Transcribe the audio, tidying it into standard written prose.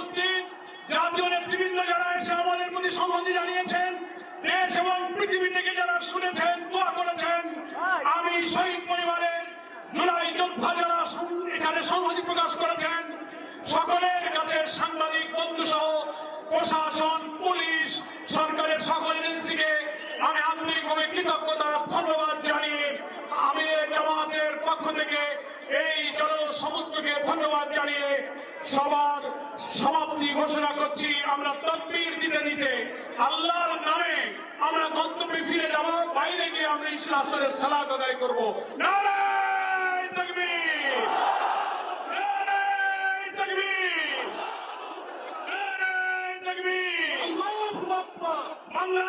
উপস্থিত জাতীয় নেতৃবৃন্দ যারা এসে আমাদের প্রতি সংহতি জানিয়েছেন, দেশ এবং পৃথিবী থেকে যারা শুনেছেন, দোয়া করেছেন, আমি শহীদ পরিবারের জুলাই যোদ্ধা যারা এখানে সংহতি প্রকাশ করেছেন, সকলের কাছে সাংবাদিক বন্ধু সহ প্রশাসন, পুলিশ, সরকারের সকল এজেন্সিকে আমি আন্তরিকভাবে কৃতজ্ঞতা ধন্যবাদ জানিয়ে আমি জামাতের পক্ষ থেকে এই জনসমুদ্রকে ধন্যবাদ জানিয়ে সবার সমাপ্তি ঘোষণা করছি। আমরা তাকবীর দিতে দিতে আল্লাহর নামে আমরা গন্তব্যে ফিরে যাব। বাইরে গিয়ে আমরা ইশা আসরের সালাত আদায় করবো। নারায়ে তাকবীর, নারায়ে তাকবীর, নারায়ে তাকবীর। আল্লাহু আকবার। বাংলা